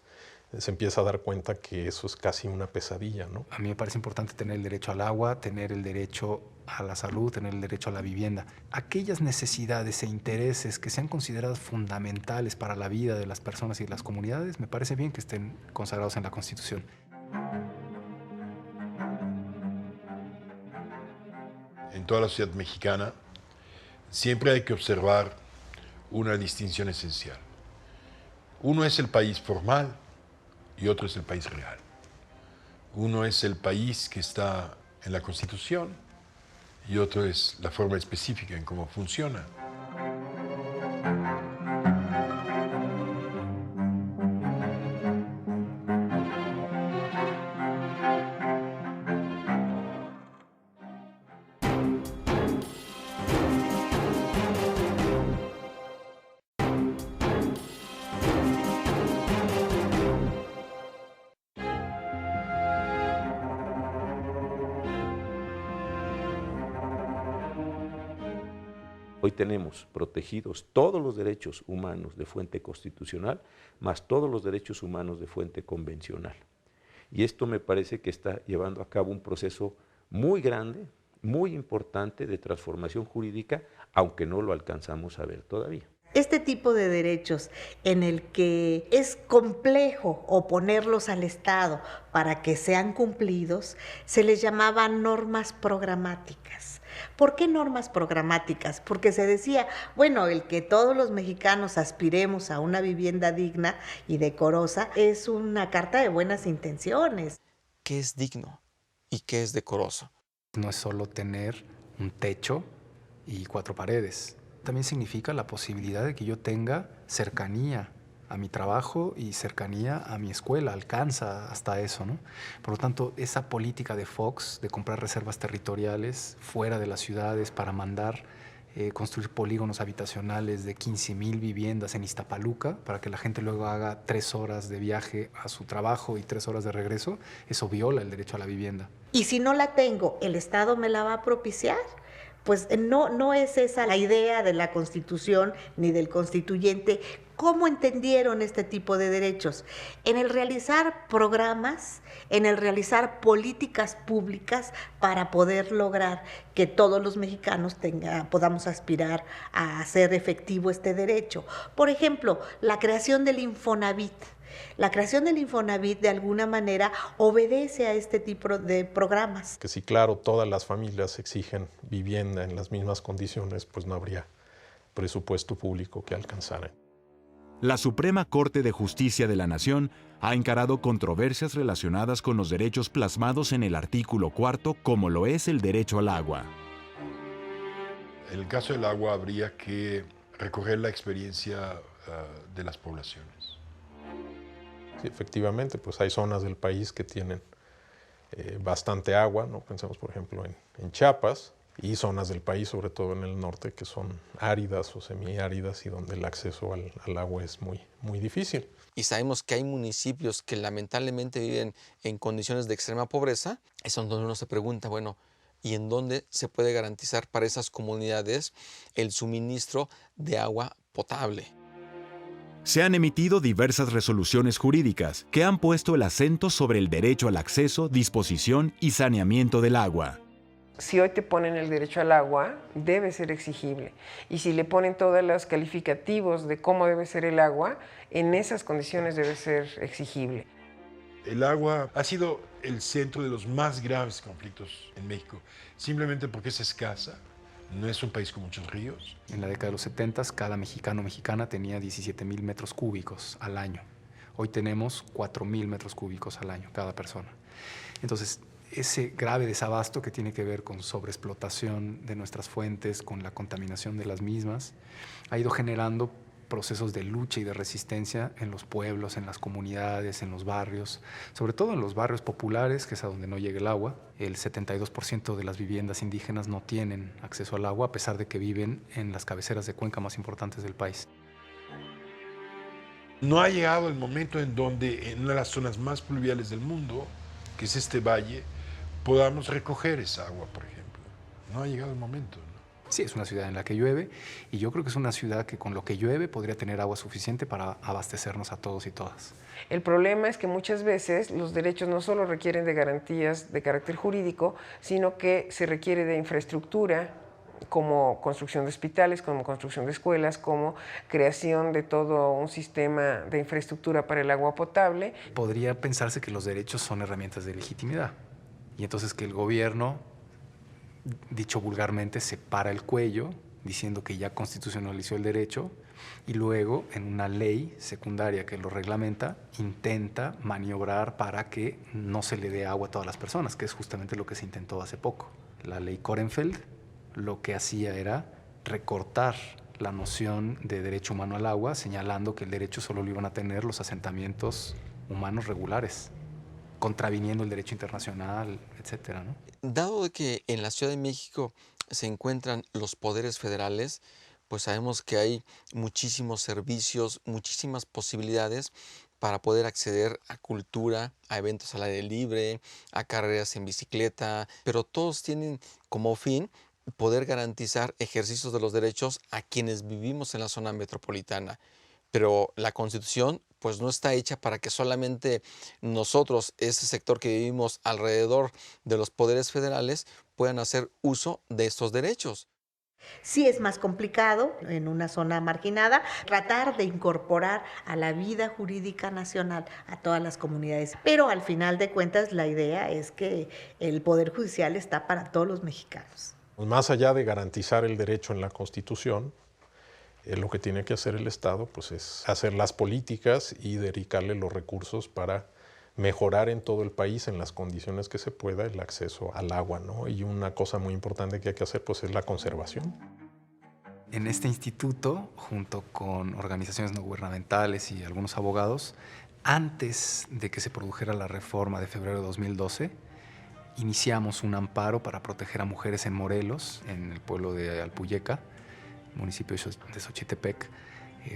se empieza a dar cuenta que eso es casi una pesadilla, ¿no? A mí me parece importante tener el derecho al agua, tener el derecho a la salud, tener el derecho a la vivienda. Aquellas necesidades e intereses que sean consideradas fundamentales para la vida de las personas y de las comunidades, me parece bien que estén consagrados en la Constitución. En toda la sociedad mexicana siempre hay que observar una distinción esencial. Uno es el país formal y otro es el país real. Uno es el país que está en la Constitución y otro es la forma específica en cómo funciona. Hoy tenemos protegidos todos los derechos humanos de fuente constitucional, más todos los derechos humanos de fuente convencional. Y esto me parece que está llevando a cabo un proceso muy grande, muy importante de transformación jurídica, aunque no lo alcanzamos a ver todavía. Este tipo de derechos en el que es complejo oponerlos al Estado para que sean cumplidos, se les llamaba normas programáticas. ¿Por qué normas programáticas? Porque se decía, bueno, el que todos los mexicanos aspiremos a una vivienda digna y decorosa es una carta de buenas intenciones. ¿Qué es digno y qué es decoroso? No es solo tener un techo y 4 paredes. También significa la posibilidad de que yo tenga cercanía a mi trabajo y cercanía a mi escuela, alcanza hasta eso, ¿no? Por lo tanto, esa política de Fox de comprar reservas territoriales fuera de las ciudades para mandar construir polígonos habitacionales de 15,000 viviendas en Iztapaluca para que la gente luego haga 3 horas de viaje a su trabajo y 3 horas de regreso, eso viola el derecho a la vivienda. Y si no la tengo, ¿el Estado me la va a propiciar? Pues no es esa la idea de la Constitución ni del constituyente. ¿Cómo entendieron este tipo de derechos? En el realizar programas, en el realizar políticas públicas para poder lograr que todos los mexicanos podamos aspirar a hacer efectivo este derecho. Por ejemplo, la creación del Infonavit. La creación del Infonavit de alguna manera obedece a este tipo de programas. Que si claro, todas las familias exigen vivienda en las mismas condiciones, pues no habría presupuesto público que alcanzara. La Suprema Corte de Justicia de la Nación ha encarado controversias relacionadas con los derechos plasmados en el artículo 4, como lo es el derecho al agua. En el caso del agua habría que recorrer la experiencia de las poblaciones. Sí, efectivamente, pues hay zonas del país que tienen bastante agua, ¿no? Pensemos, por ejemplo, en Chiapas, y zonas del país, sobre todo en el norte, que son áridas o semiáridas y donde el acceso al agua es muy difícil. Y sabemos que hay municipios que lamentablemente viven en condiciones de extrema pobreza. Es donde uno se pregunta, bueno, ¿y en dónde se puede garantizar para esas comunidades el suministro de agua potable? Se han emitido diversas resoluciones jurídicas que han puesto el acento sobre el derecho al acceso, disposición y saneamiento del agua. Si hoy te ponen el derecho al agua, debe ser exigible. Y si le ponen todos los calificativos de cómo debe ser el agua, en esas condiciones debe ser exigible. El agua ha sido el centro de los más graves conflictos en México, simplemente porque es escasa, no es un país con muchos ríos. En la década de los 70, cada mexicano o mexicana tenía 17,000 metros cúbicos al año. Hoy tenemos 4,000 metros cúbicos al año, cada persona. Entonces, ese grave desabasto que tiene que ver con sobreexplotación de nuestras fuentes, con la contaminación de las mismas, ha ido generando procesos de lucha y de resistencia en los pueblos, en las comunidades, en los barrios, sobre todo en los barrios populares, que es a donde no llega el agua. El 72% de las viviendas indígenas no tienen acceso al agua, a pesar de que viven en las cabeceras de cuenca más importantes del país. No ha llegado el momento en donde en una de las zonas más pluviales del mundo, que es este valle, podamos recoger esa agua, por ejemplo. No ha llegado el momento, ¿no? Sí, es una ciudad en la que llueve y yo creo que es una ciudad que con lo que llueve podría tener agua suficiente para abastecernos a todos y todas. El problema es que muchas veces los derechos no solo requieren de garantías de carácter jurídico, sino que se requiere de infraestructura, como construcción de hospitales, como construcción de escuelas, como creación de todo un sistema de infraestructura para el agua potable. Podría pensarse que los derechos son herramientas de legitimidad y entonces que el gobierno, dicho vulgarmente, se para el cuello diciendo que ya constitucionalizó el derecho y luego en una ley secundaria que lo reglamenta intenta maniobrar para que no se le dé agua a todas las personas, que es justamente lo que se intentó hace poco. La ley Korenfeld lo que hacía era recortar la noción de derecho humano al agua, señalando que el derecho solo lo iban a tener los asentamientos humanos regulares, contraviniendo el derecho internacional, etcétera, ¿no? Dado que en la Ciudad de México se encuentran los poderes federales, pues sabemos que hay muchísimos servicios, muchísimas posibilidades para poder acceder a cultura, a eventos al aire libre, a carreras en bicicleta, pero todos tienen como fin poder garantizar ejercicios de los derechos a quienes vivimos en la zona metropolitana. Pero la Constitución pues no está hecha para que solamente nosotros, ese sector que vivimos alrededor de los poderes federales, puedan hacer uso de estos derechos. Sí es más complicado en una zona marginada tratar de incorporar a la vida jurídica nacional a todas las comunidades, pero al final de cuentas la idea es que el Poder Judicial está para todos los mexicanos. Más allá de garantizar el derecho en la Constitución, lo que tiene que hacer el Estado pues, es hacer las políticas y dedicarle los recursos para mejorar en todo el país, en las condiciones que se pueda, el acceso al agua, ¿no? Y una cosa muy importante que hay que hacer pues, es la conservación. En este instituto, junto con organizaciones no gubernamentales y algunos abogados, antes de que se produjera la reforma de febrero de 2012, iniciamos un amparo para proteger a mujeres en Morelos, en el pueblo de Alpuyeca, municipio de Xochitepec,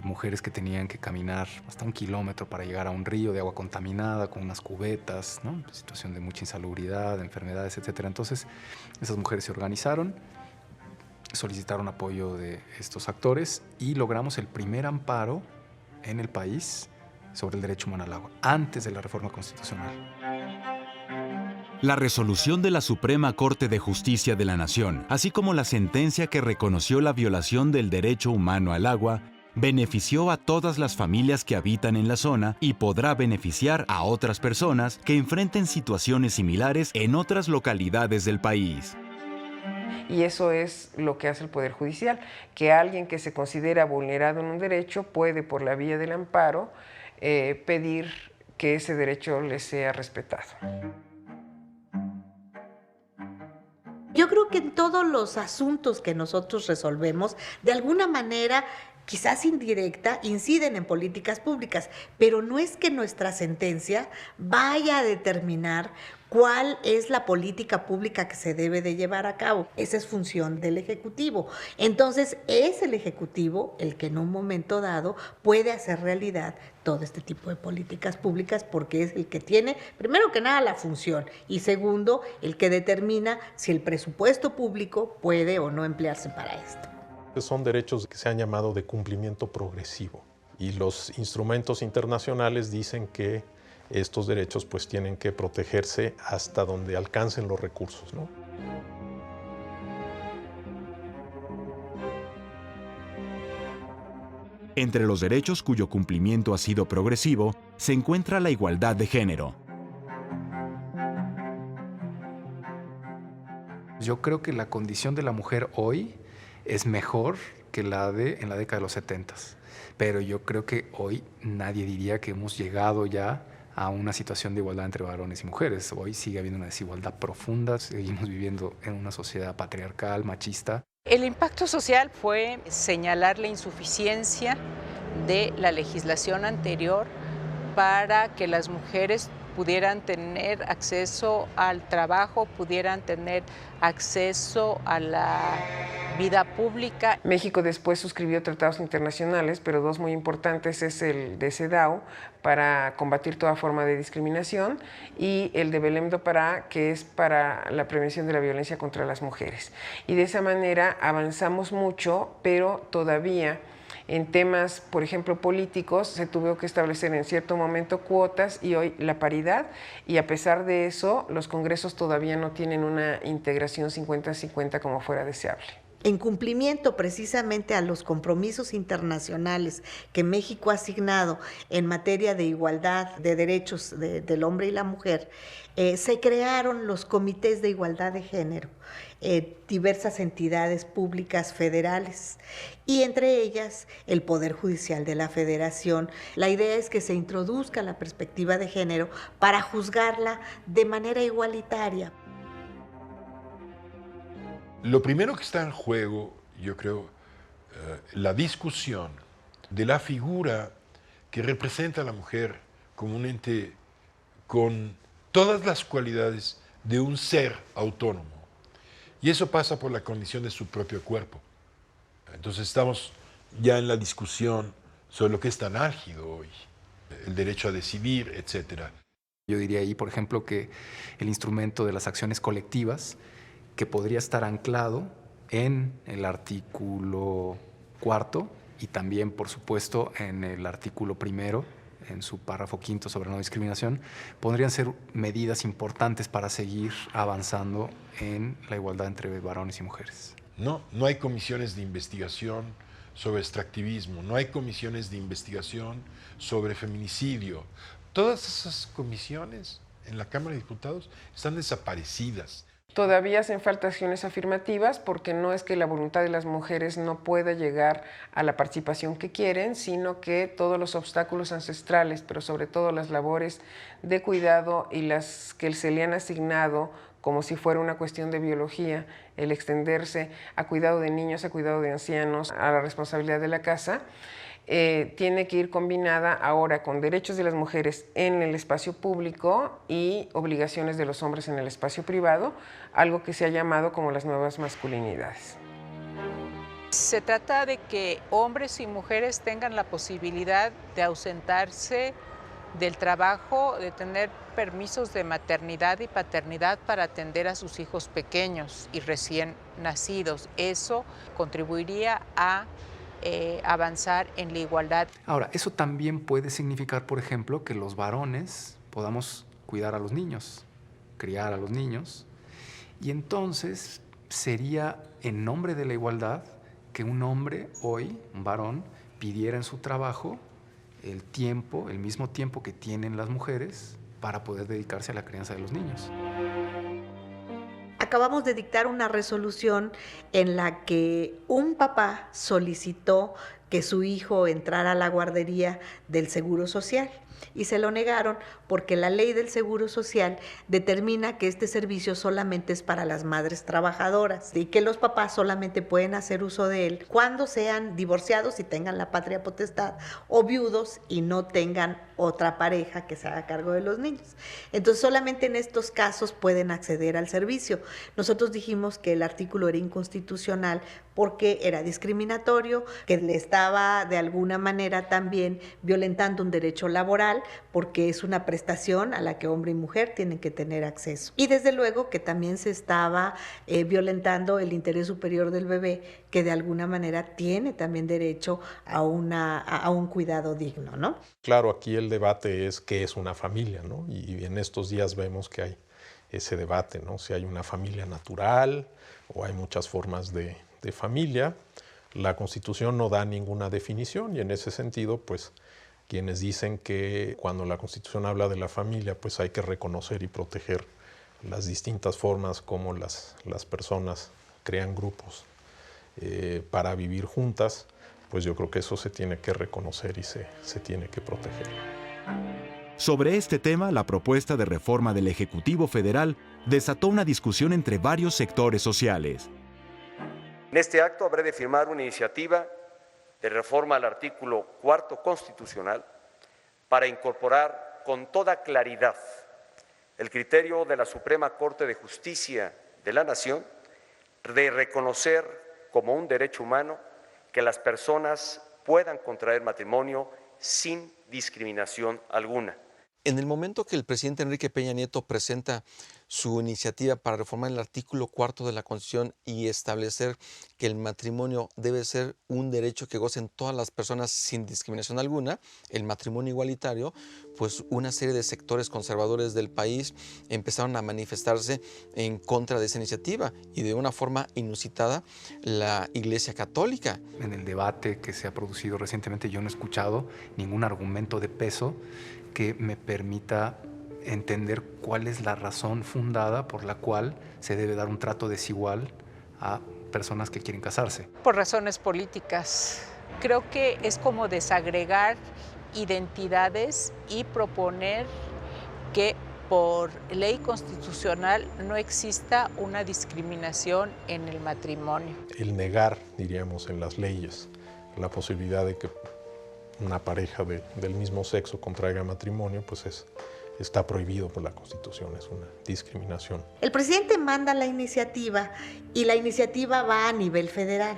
mujeres que tenían que caminar hasta 1 kilómetro para llegar a un río de agua contaminada con unas cubetas, ¿no? Situación de mucha insalubridad, enfermedades, etc. Entonces, esas mujeres se organizaron, solicitaron apoyo de estos actores y logramos el primer amparo en el país sobre el derecho humano al agua, antes de la reforma constitucional. La resolución de la Suprema Corte de Justicia de la Nación, así como la sentencia que reconoció la violación del derecho humano al agua, benefició a todas las familias que habitan en la zona y podrá beneficiar a otras personas que enfrenten situaciones similares en otras localidades del país. Y eso es lo que hace el Poder Judicial, que alguien que se considera vulnerado en un derecho puede, por la vía del amparo, pedir que ese derecho le sea respetado. Yo creo que en todos los asuntos que nosotros resolvemos, de alguna manera, quizás indirecta, inciden en políticas públicas, pero no es que nuestra sentencia vaya a determinar cuál es la política pública que se debe de llevar a cabo. Esa es función del Ejecutivo. Entonces, es el Ejecutivo el que en un momento dado puede hacer realidad todo este tipo de políticas públicas porque es el que tiene, primero que nada, la función y segundo, el que determina si el presupuesto público puede o no emplearse para esto. Son derechos que se han llamado de cumplimiento progresivo y los instrumentos internacionales dicen que estos derechos pues tienen que protegerse hasta donde alcancen los recursos, ¿no? Entre los derechos cuyo cumplimiento ha sido progresivo se encuentra la igualdad de género. Yo creo que la condición de la mujer hoy es mejor que la de en la década de los 70s. Pero yo creo que hoy nadie diría que hemos llegado ya a una situación de igualdad entre varones y mujeres. Hoy sigue habiendo una desigualdad profunda, seguimos viviendo en una sociedad patriarcal, machista. El impacto social fue señalar la insuficiencia de la legislación anterior para que las mujeres pudieran tener acceso al trabajo, pudieran tener acceso a la vida pública. México después suscribió tratados internacionales, pero dos muy importantes es el de CEDAW para combatir toda forma de discriminación y el de Belém do Pará, que es para la prevención de la violencia contra las mujeres. Y de esa manera avanzamos mucho, pero todavía en temas, por ejemplo, políticos, se tuvo que establecer en cierto momento cuotas y hoy la paridad, y a pesar de eso, los congresos todavía no tienen una integración 50-50 como fuera deseable. En cumplimiento precisamente a los compromisos internacionales que México ha asignado en materia de igualdad de derechos del hombre y la mujer, se crearon los comités de igualdad de género, diversas entidades públicas federales y entre ellas el Poder Judicial de la Federación. La idea es que se introduzca la perspectiva de género para juzgarla de manera igualitaria. Lo primero que está en juego, yo creo, la discusión de la figura que representa a la mujer como un ente con todas las cualidades de un ser autónomo. Y eso pasa por la condición de su propio cuerpo. Entonces estamos ya en la discusión sobre lo que es tan álgido hoy, el derecho a decidir, etc. Yo diría ahí, por ejemplo, que el instrumento de las acciones colectivas, que podría estar anclado en el artículo 4 y también, por supuesto, en el artículo 1, en su párrafo 5 sobre no discriminación, podrían ser medidas importantes para seguir avanzando en la igualdad entre varones y mujeres. No hay comisiones de investigación sobre extractivismo, no hay comisiones de investigación sobre feminicidio. Todas esas comisiones en la Cámara de Diputados están desaparecidas. Todavía hacen falta acciones afirmativas porque no es que la voluntad de las mujeres no pueda llegar a la participación que quieren, sino que todos los obstáculos ancestrales, pero sobre todo las labores de cuidado y las que se le han asignado como si fuera una cuestión de biología, el extenderse a cuidado de niños, a cuidado de ancianos, a la responsabilidad de la casa, tiene que ir combinada ahora con derechos de las mujeres en el espacio público y obligaciones de los hombres en el espacio privado, algo que se ha llamado como las nuevas masculinidades. Se trata de que hombres y mujeres tengan la posibilidad de ausentarse del trabajo, de tener permisos de maternidad y paternidad para atender a sus hijos pequeños y recién nacidos. Eso contribuiría a avanzar en la igualdad. Ahora, eso también puede significar, por ejemplo, que los varones podamos cuidar a los niños, criar a los niños, y entonces sería en nombre de la igualdad que un hombre hoy, un varón, pidiera en su trabajo el tiempo, el mismo tiempo que tienen las mujeres para poder dedicarse a la crianza de los niños. Acabamos de dictar una resolución en la que un papá solicitó que su hijo entrara a la guardería del Seguro Social y se lo negaron porque la ley del Seguro Social determina que este servicio solamente es para las madres trabajadoras y que los papás solamente pueden hacer uso de él cuando sean divorciados y tengan la patria potestad o viudos y no tengan otra pareja que se haga cargo de los niños. Entonces solamente en estos casos pueden acceder al servicio. Nosotros dijimos que el artículo era inconstitucional porque era discriminatorio, que le estaba de alguna manera también violentando un derecho laboral porque es una prestación a la que hombre y mujer tienen que tener acceso. Y desde luego que también se estaba violentando el interés superior del bebé, que de alguna manera tiene también derecho a un cuidado digno, ¿no? Claro, aquí el debate es qué es una familia, ¿no? Y en estos días vemos que hay ese debate, ¿no? Si hay una familia natural o hay muchas formas de familia. La Constitución no da ninguna definición y en ese sentido, pues, quienes dicen que cuando la Constitución habla de la familia, pues hay que reconocer y proteger las distintas formas como las personas crean grupos para vivir juntas, pues yo creo que eso se tiene que reconocer y se tiene que proteger. Sobre este tema, la propuesta de reforma del Ejecutivo Federal desató una discusión entre varios sectores sociales. En este acto habré de firmar una iniciativa de reforma al artículo 4 constitucional para incorporar con toda claridad el criterio de la Suprema Corte de Justicia de la Nación de reconocer como un derecho humano que las personas puedan contraer matrimonio sin discriminación alguna. En el momento que el presidente Enrique Peña Nieto presenta su iniciativa para reformar el artículo 4 de la Constitución y establecer que el matrimonio debe ser un derecho que gocen todas las personas sin discriminación alguna, el matrimonio igualitario, pues una serie de sectores conservadores del país empezaron a manifestarse en contra de esa iniciativa y de una forma inusitada la Iglesia Católica. En el debate que se ha producido recientemente yo no he escuchado ningún argumento de peso que me permita entender cuál es la razón fundada por la cual se debe dar un trato desigual a personas que quieren casarse. Por razones políticas. Creo que es como desagregar identidades y proponer que por ley constitucional no exista una discriminación en el matrimonio. El negar, diríamos, en las leyes la posibilidad de que una pareja del mismo sexo contraiga matrimonio, pues está prohibido por la Constitución, es una discriminación. El presidente manda la iniciativa y la iniciativa va a nivel federal,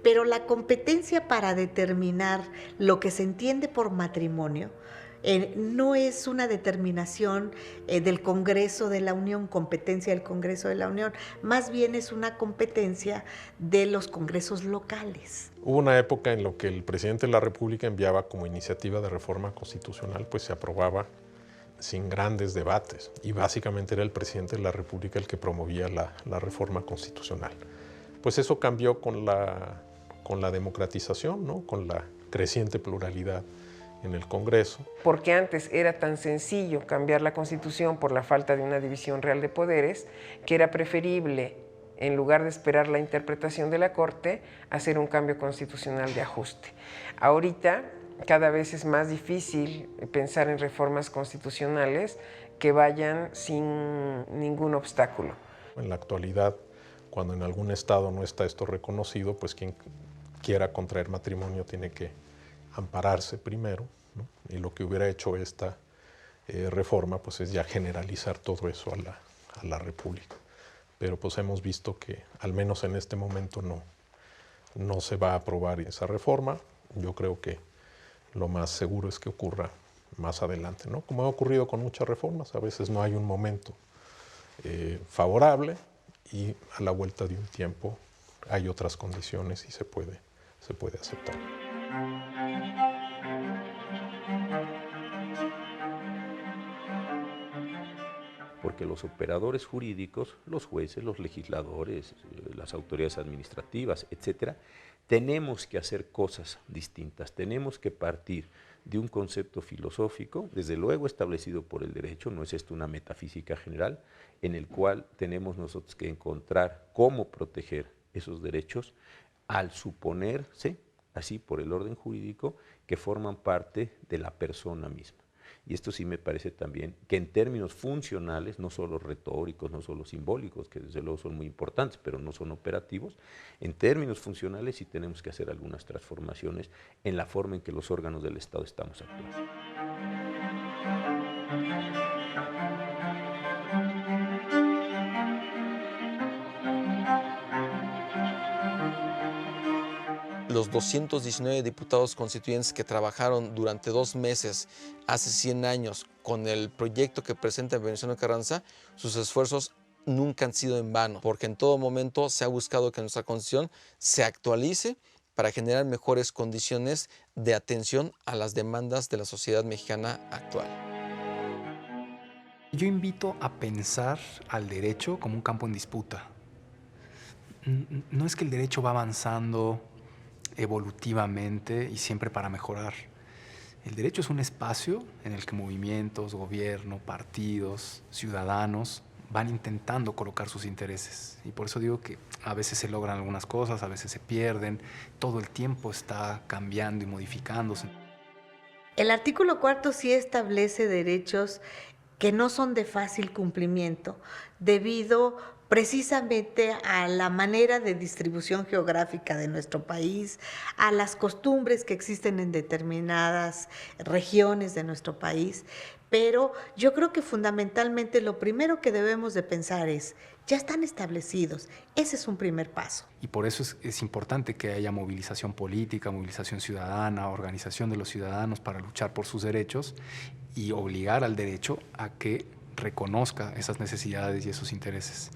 pero la competencia para determinar lo que se entiende por matrimonio no es una determinación del Congreso de la Unión, competencia del Congreso de la Unión, más bien es una competencia de los congresos locales. Hubo una época en la que el presidente de la República enviaba como iniciativa de reforma constitucional, pues se aprobaba sin grandes debates, y básicamente era el presidente de la República el que promovía la reforma constitucional. Pues eso cambió con la democratización, ¿no? Con la creciente pluralidad en el Congreso. Porque antes era tan sencillo cambiar la Constitución por la falta de una división real de poderes, que era preferible, en lugar de esperar la interpretación de la Corte, hacer un cambio constitucional de ajuste. Ahorita cada vez es más difícil pensar en reformas constitucionales que vayan sin ningún obstáculo. En la actualidad, cuando en algún estado no está esto reconocido, pues quien quiera contraer matrimonio tiene que ampararse primero, ¿no? Y lo que hubiera hecho esta reforma pues es ya generalizar todo eso a la República. Pero pues hemos visto que al menos en este momento no se va a aprobar esa reforma. Yo creo que lo más seguro es que ocurra más adelante, ¿no? Como ha ocurrido con muchas reformas, a veces no hay un momento favorable y a la vuelta de un tiempo hay otras condiciones y se puede aceptar. Porque los operadores jurídicos, los jueces, los legisladores, las autoridades administrativas, etcétera, tenemos que hacer cosas distintas, tenemos que partir de un concepto filosófico, desde luego establecido por el derecho, no es esto una metafísica general, en el cual tenemos nosotros que encontrar cómo proteger esos derechos al suponerse, así por el orden jurídico, que forman parte de la persona misma. Y esto sí me parece también que en términos funcionales, no solo retóricos, no solo simbólicos, que desde luego son muy importantes, pero no son operativos, en términos funcionales sí tenemos que hacer algunas transformaciones en la forma en que los órganos del Estado estamos actuando. Los 219 diputados constituyentes que trabajaron durante 2 meses hace 100 años con el proyecto que presenta Venustiano Carranza, sus esfuerzos nunca han sido en vano, porque en todo momento se ha buscado que nuestra Constitución se actualice para generar mejores condiciones de atención a las demandas de la sociedad mexicana actual. Yo invito a pensar al derecho como un campo en disputa. No es que el derecho va avanzando evolutivamente y siempre para mejorar. El derecho es un espacio en el que movimientos, gobierno, partidos, ciudadanos van intentando colocar sus intereses. Y por eso digo que a veces se logran algunas cosas, a veces se pierden, todo el tiempo está cambiando y modificándose. El artículo 4 sí establece derechos que no son de fácil cumplimiento, debido precisamente a la manera de distribución geográfica de nuestro país, a las costumbres que existen en determinadas regiones de nuestro país. Pero yo creo que fundamentalmente lo primero que debemos de pensar es, ya están establecidos, ese es un primer paso. Y por eso es importante que haya movilización política, movilización ciudadana, organización de los ciudadanos para luchar por sus derechos y obligar al derecho a que reconozca esas necesidades y esos intereses.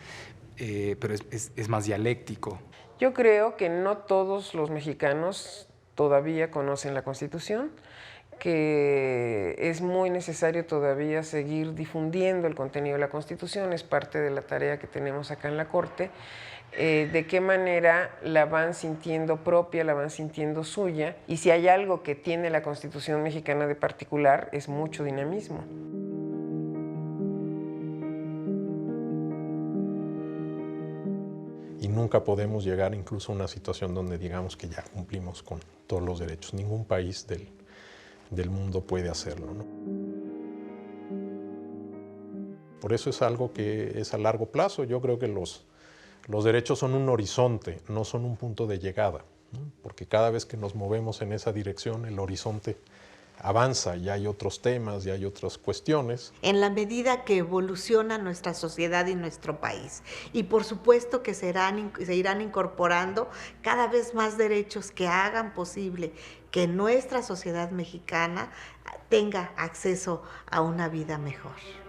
Pero es más dialéctico. Yo creo que no todos los mexicanos todavía conocen la Constitución, que es muy necesario todavía seguir difundiendo el contenido de la Constitución, es parte de la tarea que tenemos acá en la Corte, de qué manera la van sintiendo propia, la van sintiendo suya, y si hay algo que tiene la Constitución mexicana de particular, es mucho dinamismo. Y nunca podemos llegar incluso a una situación donde digamos que ya cumplimos con todos los derechos. Ningún país del mundo puede hacerlo, ¿no? Por eso es algo que es a largo plazo. Yo creo que los derechos son un horizonte, no son un punto de llegada, ¿no? Porque cada vez que nos movemos en esa dirección, el horizonte avanza y hay otros temas y hay otras cuestiones. En la medida que evoluciona nuestra sociedad y nuestro país. Y por supuesto que se irán incorporando cada vez más derechos que hagan posible que nuestra sociedad mexicana tenga acceso a una vida mejor.